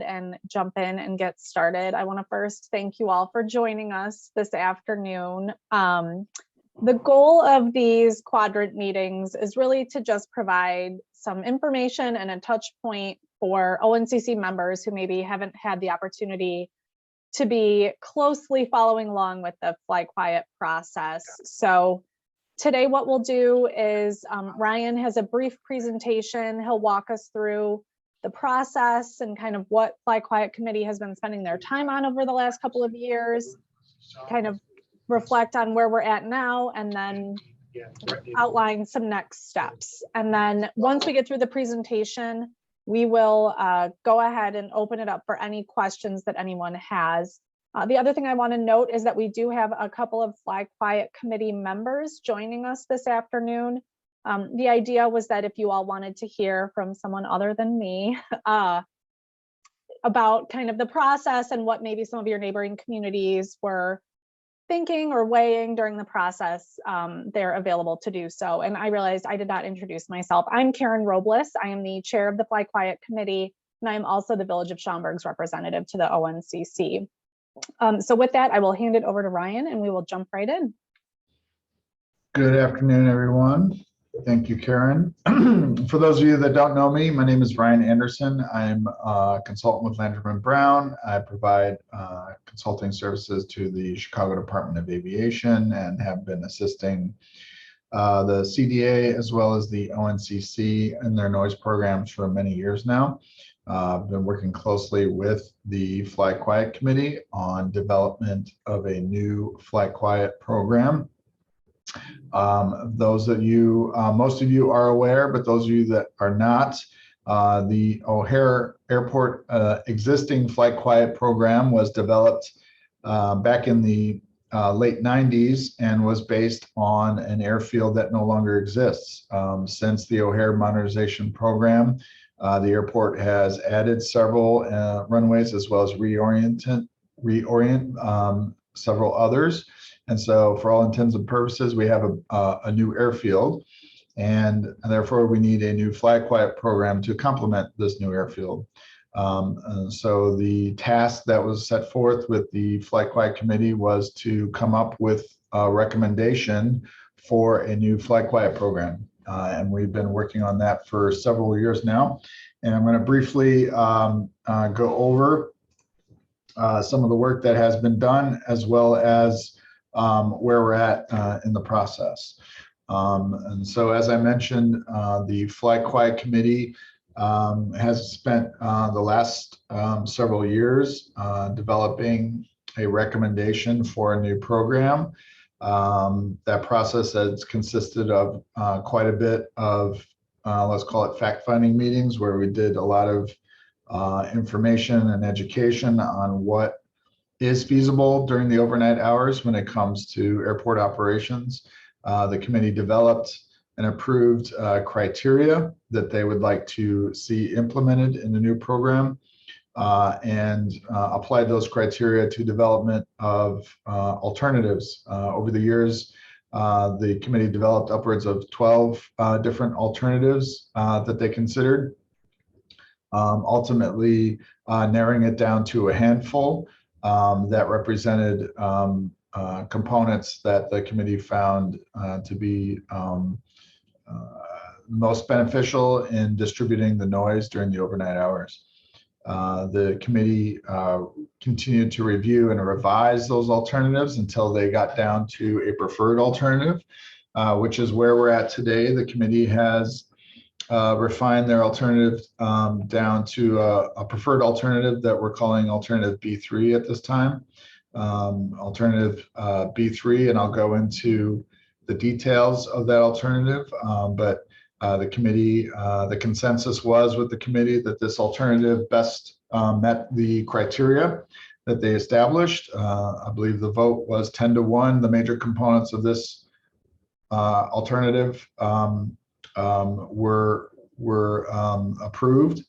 and jump in and get started. I want to first thank you all for joining us this afternoon. The goal of these Quadrant meetings is really to just provide some information and a touch point for ONCC members who maybe haven't had the opportunity to be closely following along with the Fly Quiet process. So today what we'll do is Ryan has a brief presentation. He'll walk us through the process and kind of what Fly Quiet Committee has been spending their time on over the last couple of years, kind of reflect on where we're at now, and then outline some next steps. And then once we get through the presentation, we will go ahead and open it up for any questions that anyone has. The other thing I want to note is that we do have a couple of Fly Quiet Committee members joining us this afternoon. The idea was that if you all wanted to hear from someone other than me about kind of the process and what maybe some of your neighboring communities were thinking or weighing during the process, they're available to do so. And I realized I did not introduce myself. I'm Karen Robles. I am the chair of the Fly Quiet Committee, and I'm also the Village of Schaumburg's representative to the ONCC. So with that, I will hand it over to Ryan and we will jump right in. Good afternoon, everyone. Thank you, Karen. For those of you that don't know me, my name is Ryan Anderson. I'm a consultant with Landrum & Brown. I provide consulting services to the Chicago Department of Aviation and have been assisting the CDA as well as the ONCC in their noise programs for many years now. I've been working closely with the Fly Quiet Committee on development of a new Fly Quiet program. Those of you, most of you are aware, but those of you that are not, the O'Hare Airport existing Fly Quiet program was developed back in the late 90s and was based on an airfield that no longer exists. Since the O'Hare modernization program, the airport has added several runways as well as reorient several others. And so for all intents and purposes, we have a new airfield, and therefore we need a new Fly Quiet program to complement this new airfield. And so the task that was set forth with the Fly Quiet Committee was to come up with a recommendation for a new Fly Quiet program. And we've been working on that for several years now. And I'm going to briefly go over some of the work that has been done, as well as where we're at in the process. And so, as I mentioned, the Fly Quiet Committee has spent the last several years developing a recommendation for a new program. That process has consisted of quite a bit of, let's call it fact-finding meetings, where we did a lot of information and education on what is feasible during the overnight hours when it comes to airport operations. The committee developed and approved criteria that they would like to see implemented in the new program, and applied those criteria to development of alternatives. Over the years, the committee developed upwards of 12 different alternatives that they considered, ultimately narrowing it down to a handful that represented components that the committee found to be most beneficial in distributing the noise during the overnight hours. The committee continued to review and revise those alternatives until they got down to a preferred alternative, which is where we're at today. The committee has refined their alternative down to a preferred alternative that we're calling alternative B3 at this time. Alternative B3, and I'll go into the details of that alternative, but the committee, the consensus was with the committee that this alternative best met the criteria that they established. I believe the vote was 10-1. The major components of this alternative were approved.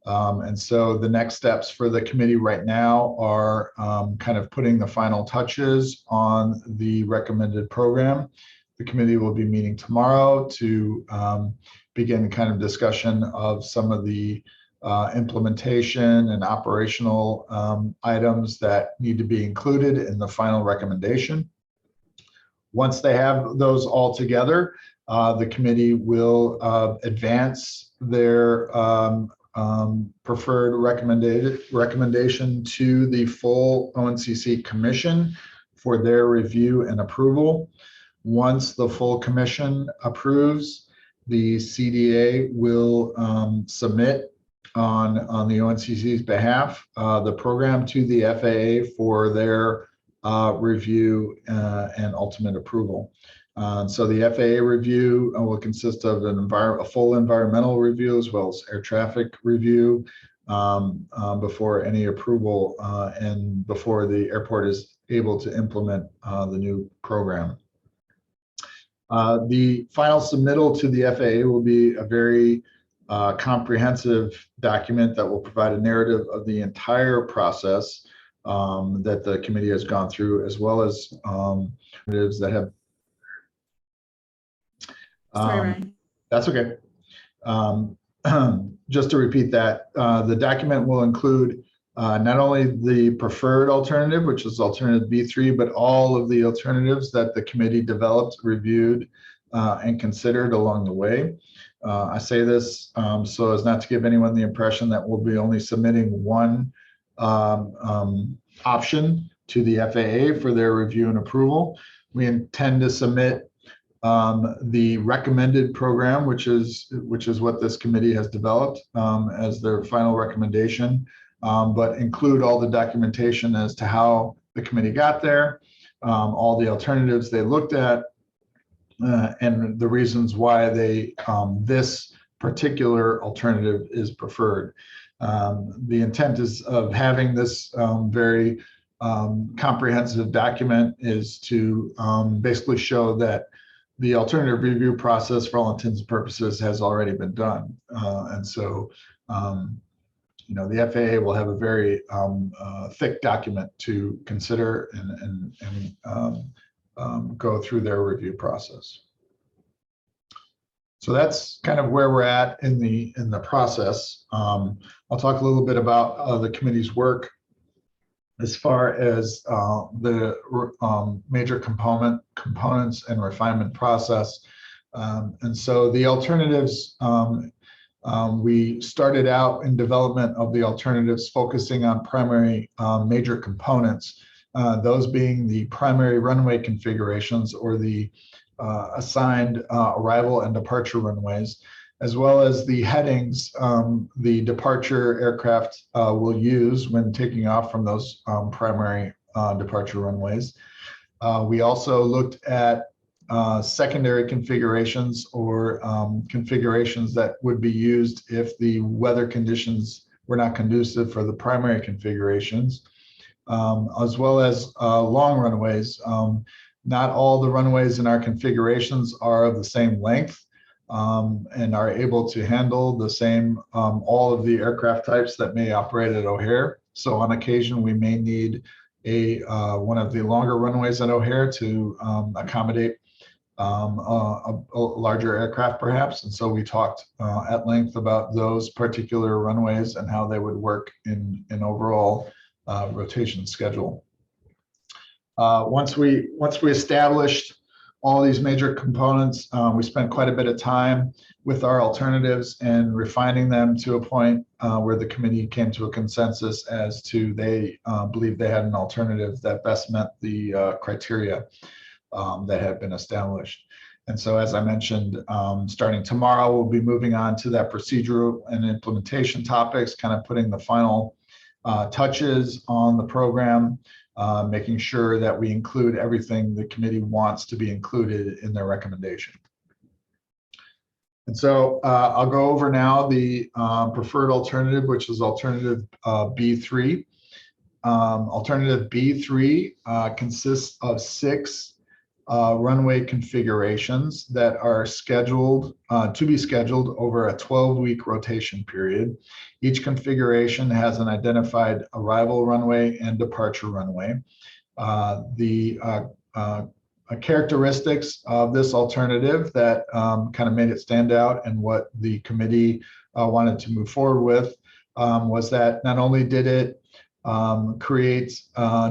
And so the next steps for the committee right now are kind of putting the final touches on the recommended program. The committee will be meeting tomorrow to begin kind of discussion of some of the implementation and operational items that need to be included in the final recommendation. Once they have those all together, the committee will advance their preferred recommendation to the full ONCC commission for their review and approval. Once the full commission approves, the CDA will submit on the ONCC's behalf the program to the FAA for their review and ultimate approval. So the FAA review will consist of a full environmental review as well as air traffic review before any approval and before the airport is able to implement the new program. The final submittal to the FAA will be a very comprehensive document that will provide a narrative of the entire process that the committee has gone through, as well as alternatives that have. Sorry, Ryan. That's okay. Just to repeat that, the document will include not only the preferred alternative, which is alternative B3, but all of the alternatives that the committee developed, reviewed, and considered along the way. I say this so as not to give anyone the impression that we'll be only submitting one option to the FAA for their review and approval. We intend to submit the recommended program, which is what this committee has developed as their final recommendation, but include all the documentation as to how the committee got there, all the alternatives they looked at, and the reasons why this particular alternative is preferred. The intent is of having this very comprehensive document is to basically show that the alternative review process, for all intents and purposes, has already been done. And so, the FAA will have a very thick document to consider and go through their review process. So that's kind of where we're at in the process. I'll talk a little bit about the committee's work as far as the major components and refinement process. And so the alternatives, we started out in development of the alternatives focusing on primary major components, those being the primary runway configurations or the assigned arrival and departure runways, as well as the headings the departure aircraft will use when taking off from those primary departure runways. We also looked at secondary configurations or configurations that would be used if the weather conditions were not conducive for the primary configurations, as well as long runways. Not all the runways in our configurations are of the same length and are able to handle the same, all of the aircraft types that may operate at O'Hare. So on occasion, we may need one of the longer runways at O'Hare to accommodate a larger aircraft perhaps. And so we talked at length about those particular runways and how they would work in an overall rotation schedule. Once we established all these major components, we spent quite a bit of time with our alternatives and refining them to a point where the committee came to a consensus as to they believed they had an alternative that best met the criteria that had been established. And so, as I mentioned, starting tomorrow, we'll be moving on to that procedural and implementation topics, kind of putting the final touches on the program, making sure that we include everything the committee wants to be included in their recommendation. And so I'll go over now the preferred alternative, which is alternative B3. Alternative B3 consists of 6 runway configurations that are scheduled to be scheduled over a 12-week rotation period. Each configuration has an identified arrival runway and departure runway. The characteristics of this alternative that kind of made it stand out and what the committee wanted to move forward with was that not only did it create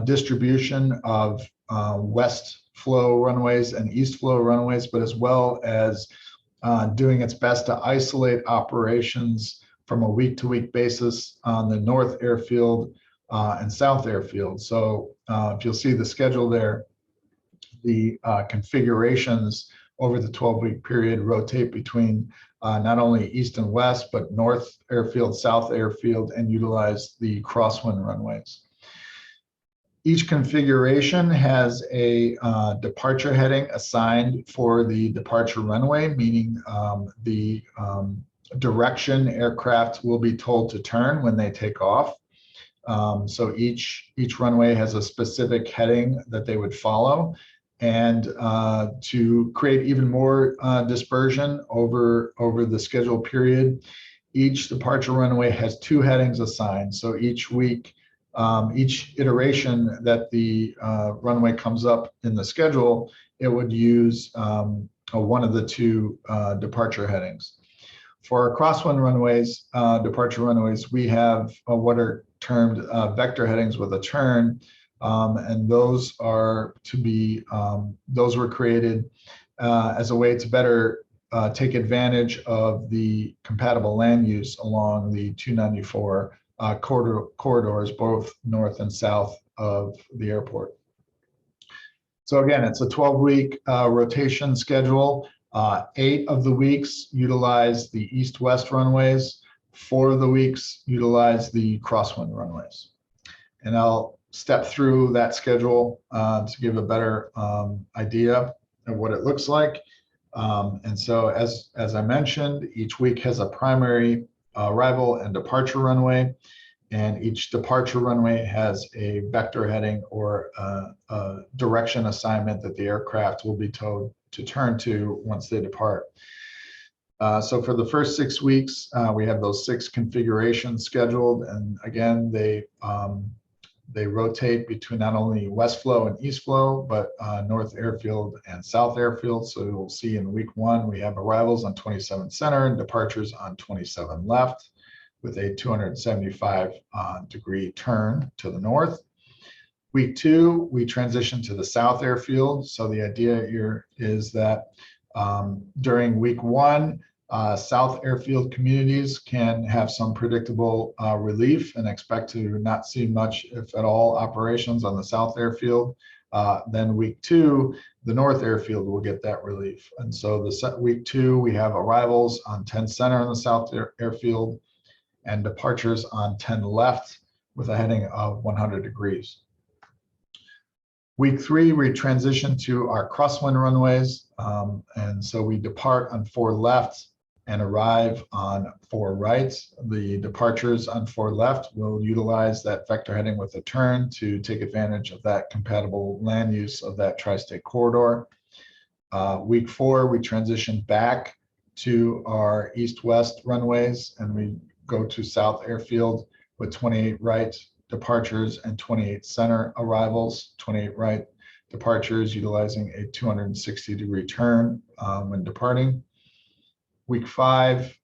distribution of west flow runways and east flow runways, but as well as doing its best to isolate operations from a week-to-week basis on the north airfield and south airfield. So if you'll see the schedule there, the configurations over the 12-week period rotate between not only east and west, but north airfield, south airfield, and utilize the crosswind runways. Each configuration has a departure heading assigned for the departure runway, meaning the direction aircraft will be told to turn when they take off. So each runway has a specific heading that they would follow. And to create even more dispersion over the scheduled period, each departure runway has 2 headings assigned. So each week, each iteration that the runway comes up in the schedule, it would use one of the 2 departure headings. For our crosswind runways, departure runways, we have what are termed vector headings with a turn. And those are to be, those were created as a way to better take advantage of the compatible land use along the 294 corridors, both north and south of the airport. So again, it's a 12-week rotation schedule. 8 of the weeks utilize the east-west runways. 4 of the weeks utilize the crosswind runways. And I'll step through that schedule to give a better idea of what it looks like. And so as I mentioned, each week has a primary arrival and departure runway, and each departure runway has a vector heading or a direction assignment that the aircraft will be told to turn to once they depart. So for the first 6 weeks, we have those 6 configurations scheduled, and again, they rotate between not only west flow and east flow, but north airfield and south airfield. So you'll see in week 1, we have arrivals on 27 center and departures on 27 left with a 275 degree turn to the north. Week 2, we transition to the south airfield. So the idea here is that during week 1, south airfield communities can have some predictable relief and expect to not see much, if at all, operations on the south airfield. Then week 2, the north airfield will get that relief. And so week 2, we have arrivals on 10 center in the south airfield and departures on 10 left with a heading of 100 degrees. Week 3, we transition to our crosswind runways. And so we depart on 4 left and arrive on 4 right. The departures on 4 left will utilize that vector heading with a turn to take advantage of that compatible land use of that tri-state corridor. Week 4, we transition back to our east-west runways, and we go to south airfield with 28 right departures and 28 center arrivals, 28 right departures utilizing a 260 degree turn when departing. Week 5,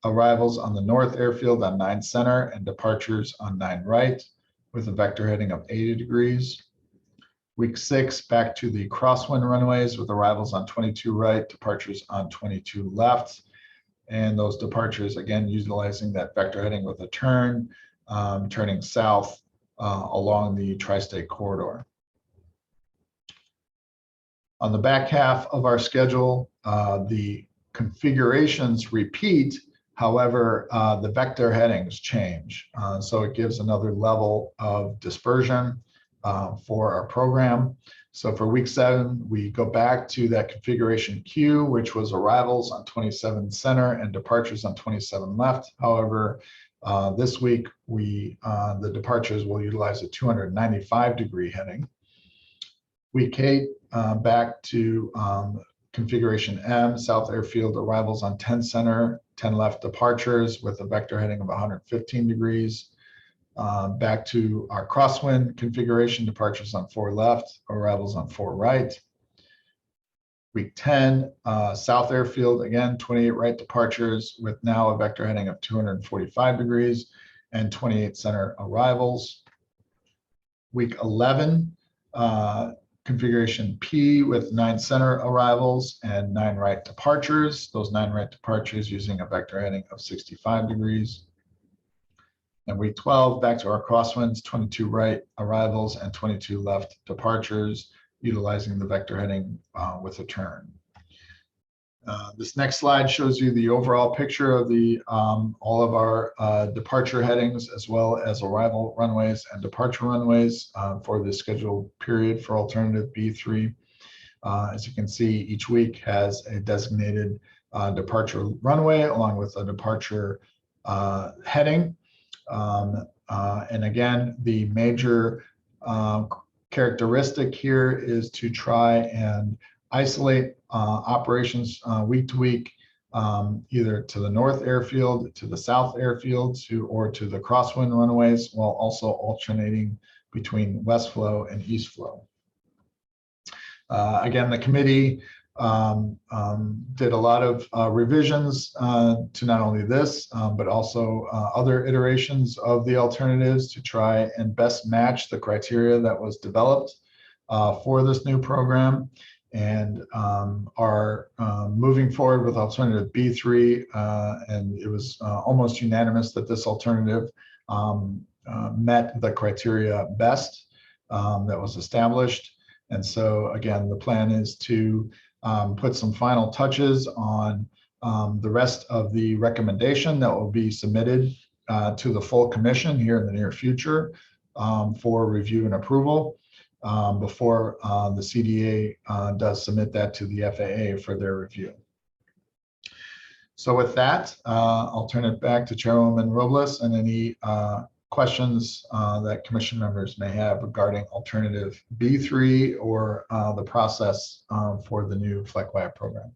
arrivals on the north airfield on 9 center and departures on 9 right with a vector heading of 80 degrees. Week 6, back to the crosswind runways with arrivals on 22 right, departures on 22 left. And those departures, again, utilizing that vector heading with a turn, turning south along the tri-state corridor. On the back half of our schedule, the configurations repeat. However, the vector headings change. So it gives another level of dispersion for our program. So for week 7, we go back to that configuration Q, which was arrivals on 27 center and departures on 27 left. However, this week, the departures will utilize a 295 degree heading. Week 8, back to configuration M, south airfield arrivals on 10 center, 10 left departures with a vector heading of 115 degrees. Back to our crosswind configuration, departures on 4 left, arrivals on 4 right. Week 10, South Airfield, again, 28 right departures with now a vector heading of 245 degrees and 28 center arrivals. Week 11, configuration P with 9 center arrivals and 9 right departures. Those 9 right departures using a vector heading of 65 degrees. And week 12, back to our crosswinds, 22 right arrivals and 22 left departures, utilizing the vector heading with a turn. This next slide shows you the overall picture of the all of our departure headings, as well as arrival runways and departure runways for the scheduled period for alternative B3. As you can see, each week has a designated departure runway along with a departure heading. And again, the major characteristic here is to try and isolate operations week to week, either to the north airfield, to the south airfield, or to the crosswind runways, while also alternating between west flow and east flow. Again, the committee did a lot of revisions to not only this, but also other iterations of the alternatives to try and best match the criteria that was developed for this new program, and are moving forward with alternative B3. And it was almost unanimous that this alternative met the criteria best that was established. And so again, the plan is to put some final touches on the rest of the recommendation that will be submitted to the full commission here in the near future for review and approval before the CDA does submit that to the FAA for their review. So with that, I'll turn it back to Chairwoman Robles and any questions that commission members may have regarding alternative B3 or the process for the new flight quiet program.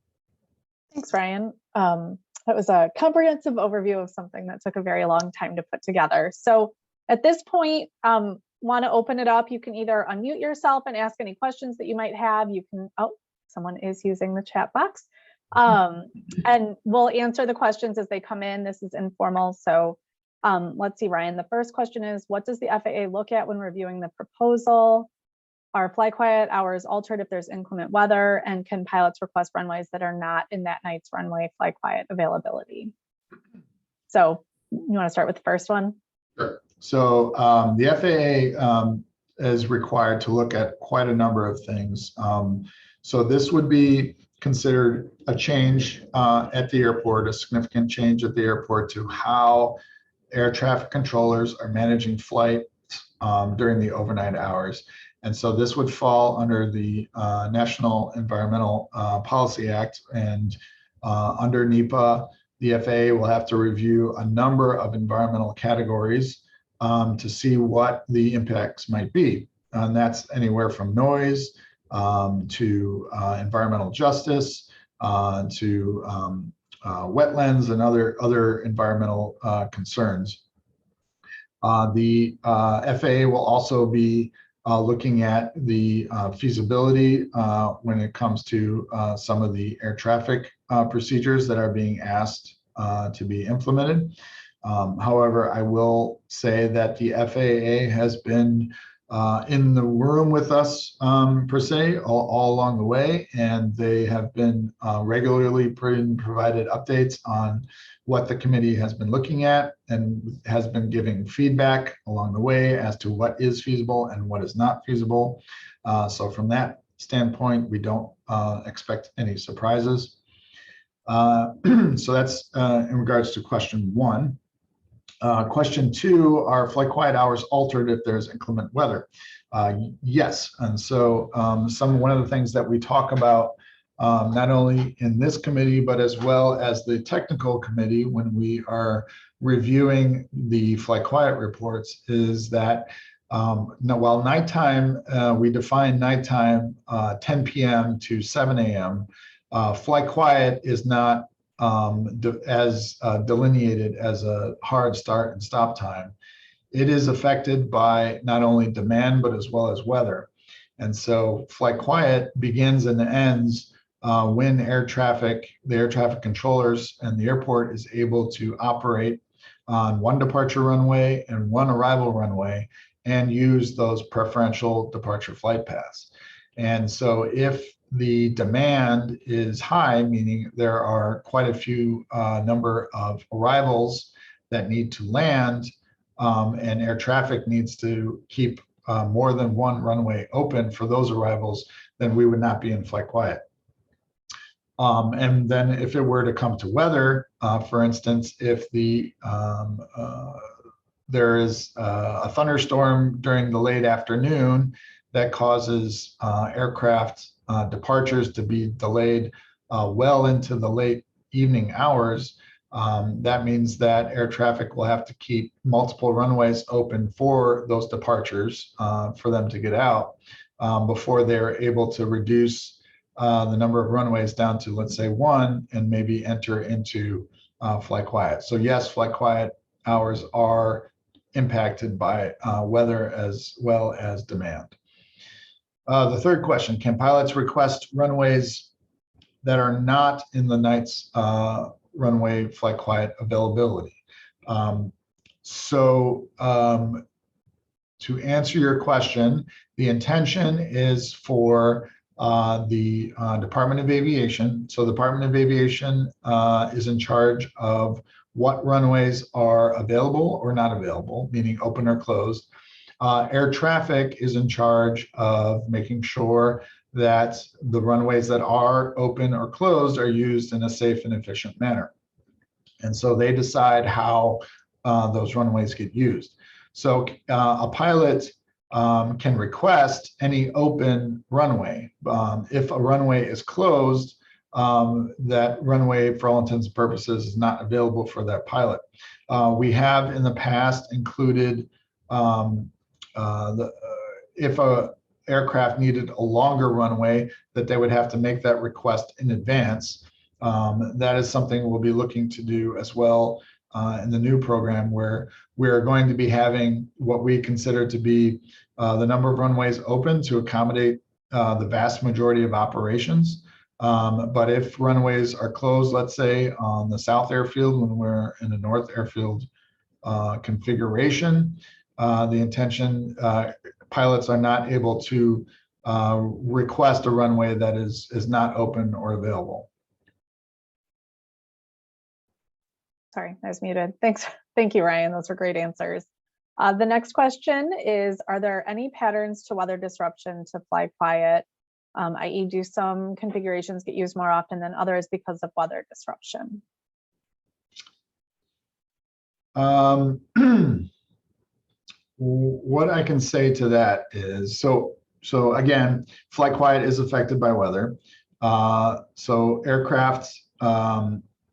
Thanks, Ryan. That was a comprehensive overview of something that took a very long time to put together. So at this point, want to open it up. You can either unmute yourself and ask any questions that you might have. You can, oh, someone is using the chat box. And we'll answer the questions as they come in. This is informal. So let's see, Ryan, the first question is, what does the FAA look at when reviewing the proposal? Are fly quiet hours altered if there's inclement weather? And can pilots request runways that are not in that night's runway fly quiet availability? So you want to start with the first one? Sure. So the FAA is required to look at quite a number of things. So this would be considered a change at the airport, a significant change at the airport to how air traffic controllers are managing flight during the overnight hours. And so this would fall under the National Environmental Policy Act, and under NEPA, the FAA will have to review a number of environmental categories to see what the impacts might be. And that's anywhere from noise to environmental justice to wetlands and other environmental concerns. The FAA will also be looking at the feasibility when it comes to some of the air traffic procedures that are being asked to be implemented. However, I will say that the FAA has been in the room with us per se all along the way, and they have been regularly provided updates on what the committee has been looking at and has been giving feedback along the way as to what is feasible and what is not feasible. So from that standpoint, we don't expect any surprises. So that's in regards to question one. Question two, are flight quiet hours altered if there's inclement weather? Yes, and so one of the things that we talk about not only in this committee, but as well as the technical committee when we are reviewing the flight quiet reports is that while nighttime, we define nighttime 10 p.m. to 7 a.m., flight quiet is not as delineated as a hard start and stop time. It is affected by not only demand, but as well as weather. And so flight quiet begins and ends when the air traffic controllers and the airport is able to operate on one departure runway and one arrival runway and use those preferential departure flight paths. And so if the demand is high, meaning there are quite a few number of arrivals that need to land, and air traffic needs to keep more than one runway open for those arrivals, then we would not be in flight quiet. And then if it were to come to weather, for instance, if there is a thunderstorm during the late afternoon that causes aircraft departures to be delayed well into the late evening hours, that means that air traffic will have to keep multiple runways open for those departures for them to get out before they're able to reduce the number of runways down to, let's say, one, and maybe enter into flight quiet. So yes, flight quiet hours are impacted by weather as well as demand. The third question, can pilots request runways that are not in the night's runway flight quiet availability? To answer your question, the intention is for the Department of Aviation. So the Department of Aviation is in charge of what runways are available or not available, meaning open or closed. Air traffic is in charge of making sure that the runways that are open or closed are used in a safe and efficient manner. And so they decide how those runways get used. So a pilot can request any open runway. If a runway is closed, that runway, for all intents and purposes, is not available for that pilot. We have in the past included if a aircraft needed a longer runway, that they would have to make that request in advance. That is something we'll be looking to do as well in the new program, where we're going to be having what we consider to be the number of runways open to accommodate the vast majority of operations. But if runways are closed, let's say on the south airfield when we're in a north airfield configuration, the intention, pilots are not able to request a runway that is not open or available. Sorry, I was muted. Thanks. Thank you, Ryan. Those were great answers. The next question is, are there any patterns to weather disruption to fly quiet, i.e. do some configurations get used more often than others because of weather disruption? What I can say to that is, so again, flight quiet is affected by weather. So aircraft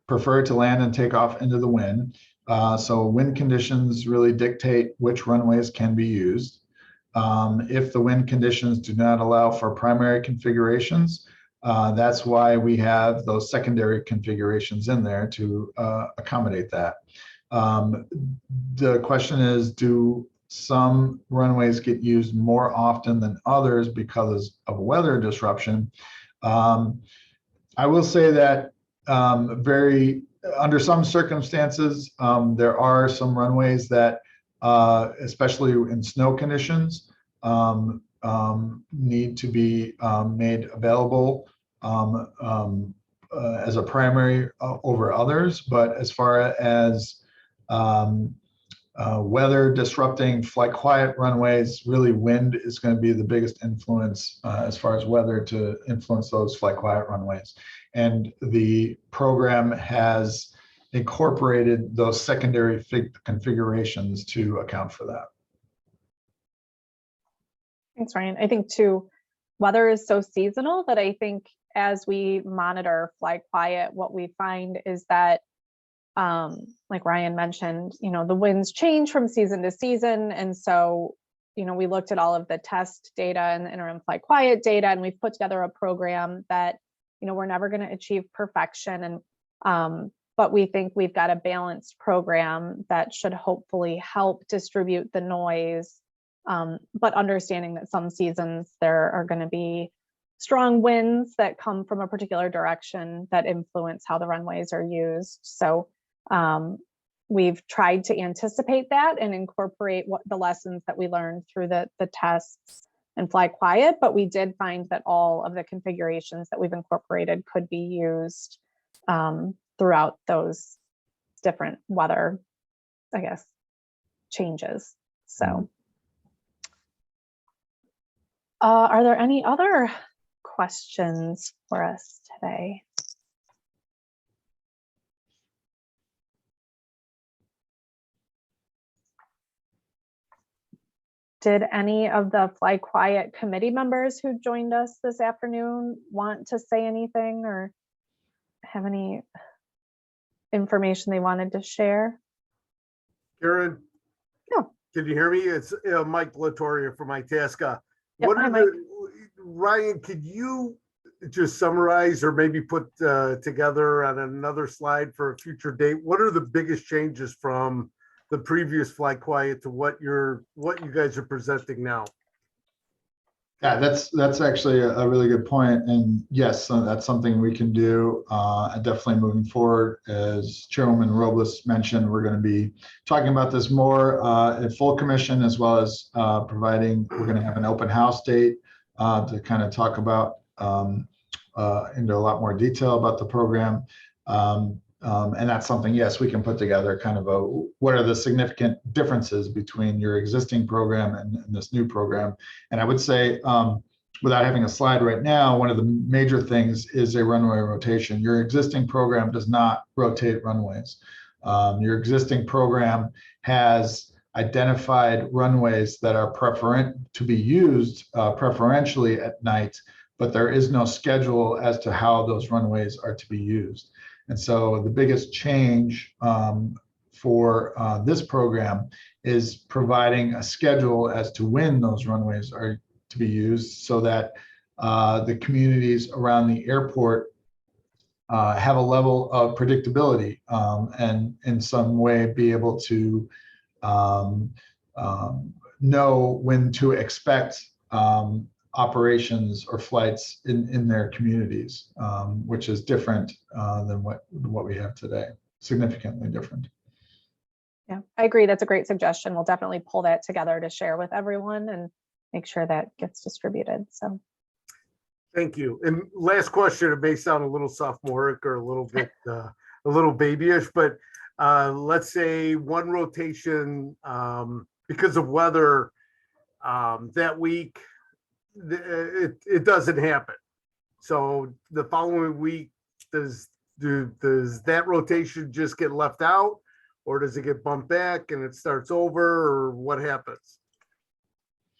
prefer to land and take off into the wind. So wind conditions really dictate which runways can be used. If the wind conditions do not allow for primary configurations, that's why we have those secondary configurations in there to accommodate that. The question is, do some runways get used more often than others because of weather disruption? I will say that under some circumstances, there are some runways that, especially in snow conditions, need to be made available as a primary over others. But as far as weather disrupting flight quiet runways, really wind is going to be the biggest influence as far as weather to influence those flight quiet runways. And the program has incorporated those secondary configurations to account for that. Thanks, Ryan. I think too, weather is so seasonal that I think as we monitor fly quiet, what we find is that, like Ryan mentioned, the winds change from season to season. And so, we looked at all of the test data and the interim fly quiet data, and we've put together a program that, we're never going to achieve perfection. And, but we think we've got a balanced program that should hopefully help distribute the noise. But understanding that some seasons there are going to be strong winds that come from a particular direction that influence how the runways are used. So we've tried to anticipate that and incorporate what the lessons that we learned through the tests and fly quiet, but we did find that all of the configurations that we've incorporated could be used throughout those different weather, I guess, changes. So are there any other questions for us today? Did any of the Fly Quiet committee members who joined us this afternoon want to say anything or have any information they wanted to share? Karen? No. Can you hear me? It's Mike Latoria from Itasca. Yep, What hi, are Mike. Ryan, could you just summarize or maybe put together on another slide for a future date? What are the biggest changes from the previous Fly Quiet to what you guys are presenting now? Yeah, that's actually a really good point. And yes, that's something we can do. And definitely moving forward, as Chairwoman Robles mentioned, we're going to be talking about this more at full commission, as well as we're going to have an open house date to kind of talk about into a lot more detail about the program. And that's something, yes, we can put together kind of what are the significant differences between your existing program and this new program. And I would say, without having a slide right now, one of the major things is a runway rotation. Your existing program does not rotate runways. Your existing program has identified runways that are to be used preferentially at night, but there is no schedule as to how those runways are to be used. And so the biggest change for this program is providing a schedule as to when those runways are to be used, so that the communities around the airport have a level of predictability and in some way be able to know when to expect operations or flights in their communities, which is different than what we have today, significantly different. Yeah, I agree. That's a great suggestion. We'll definitely pull that together to share with everyone and make sure that gets distributed. So Thank you. And last question, it may sound a little sophomoric or a little bit a little babyish, but let's say one rotation because of weather that week, it doesn't happen. So the following week, does that rotation just get left out, or does it get bumped back and it starts over, or what happens?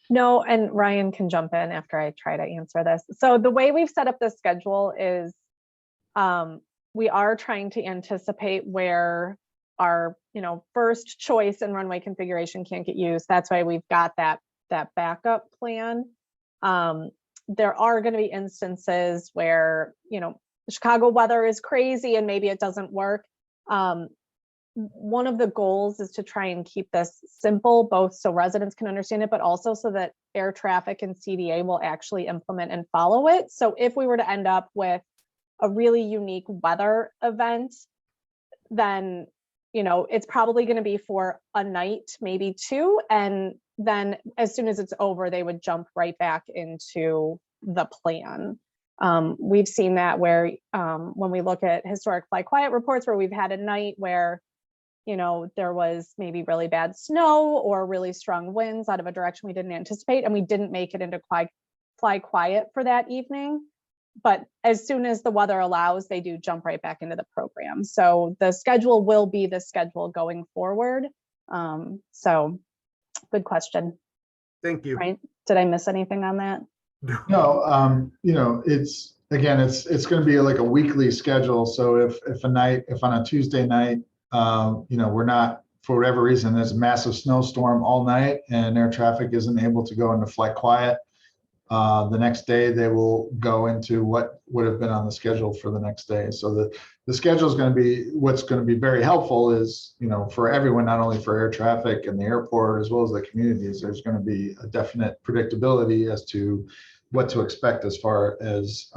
no, and Ryan can jump in after I try to answer this. So the way we've set up the schedule is we are trying to anticipate where our first choice and runway configuration can't get used. That's why we've got that backup plan. There are going to be instances where, Chicago weather is crazy and maybe it doesn't work. One of the goals is to try and keep this simple, both so residents can understand it, but also so that air traffic and CDA will actually implement and follow it. So if we were to end up with a really unique weather event, then, it's probably going to be for a night, maybe two, and then as soon as it's over, they would jump right back into the plan. We've seen that where when we look at historic Fly Quiet reports where we've had a night where, there was maybe really bad snow or really strong winds out of a direction we didn't anticipate, and we didn't make it into Fly Quiet for that evening. But as soon as the weather allows, they do jump right back into the program. So the schedule will be the schedule going forward. So good question. Thank you. Right? Did I miss anything on that? No, it's going to be like a weekly schedule. So if on a Tuesday night, we're not, for whatever reason, there's a massive snowstorm all night and air traffic isn't able to go into Fly Quiet, the next day they will go into what would have been on the schedule for the next day. So the schedule is going to be, what's going to be very helpful is, for everyone, not only for air traffic and the airport, as well as the communities, there's going to be a definite predictability as to what to expect as far as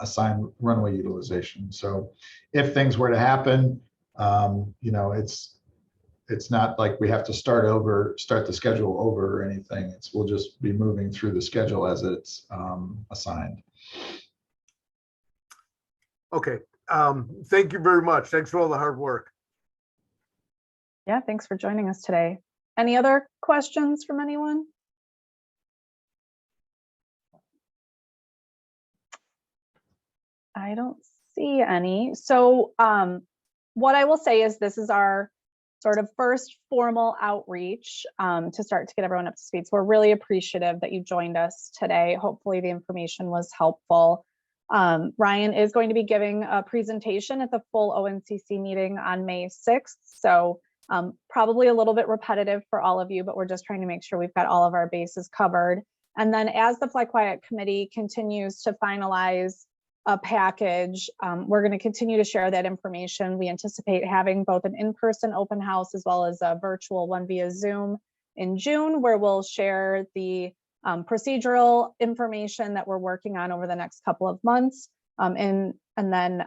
assigned runway utilization. So if things were to happen, it's not like we have to start the schedule over or anything. We'll just be moving through the schedule as it's assigned. Okay. Thank you very much. Thanks for all the hard work. Yeah, thanks for joining us today. Any other questions from anyone? I don't see any. So what I will say is this is our sort of first formal outreach to start to get everyone up to speed. So we're really appreciative that you joined us today. Hopefully the information was helpful. Ryan is going to be giving a presentation at the full ONCC meeting on May 6th. So probably a little bit repetitive for all of you, but we're just trying to make sure we've got all of our bases covered. And then as the Fly Quiet Committee continues to finalize a package, we're going to continue to share that information. We anticipate having both an in-person open house as well as a virtual one via Zoom in June, where we'll share the procedural information that we're working on over the next couple of months. And then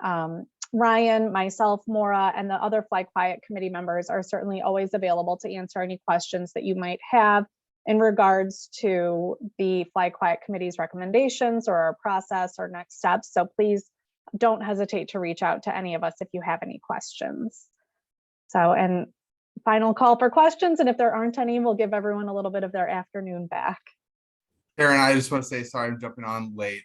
Ryan, myself, Maura, and the other Fly Quiet Committee members are certainly always available to answer any questions that you might have in regards to the Fly Quiet Committee's recommendations or our process or next steps. So please don't hesitate to reach out to any of us if you have any questions. So, and final call for questions. And if there aren't any, we'll give everyone a little bit of their afternoon back. Karen, I just want to say, sorry, I'm jumping on late.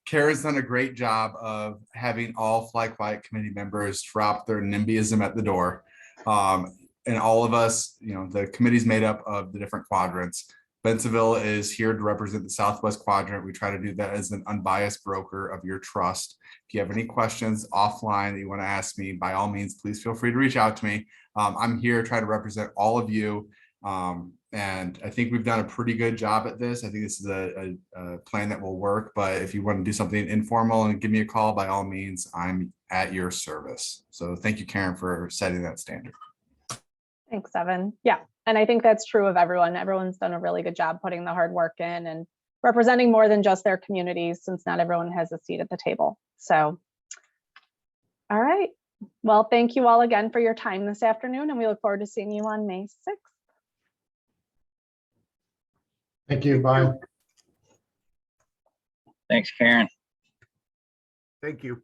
Karen's done a great job of having all Fly Quiet Committee members drop their NIMBYism at the door. And all of us, the committee's made up of the different quadrants. Bensonville is here to represent the Southwest Quadrant. We try to do that as an unbiased broker of your trust. If you have any questions offline that you want to ask me, by all means, please feel free to reach out to me. I'm here to try to represent all of you. And I think we've done a pretty good job at this. I think this is a plan that will work, but if you want to do something informal and give me a call, by all means, I'm at your service. So thank you, Karen, for setting that standard. Thanks, Evan. Yeah, and I think that's true of everyone. Everyone's done a really good job putting the hard work in and representing more than just their communities, since not everyone has a seat at the table. So, all right. Well, thank you all again for your time this afternoon, and we look forward to seeing you on May 6th. Thank you. Bye. Thanks, Karen. Thank you.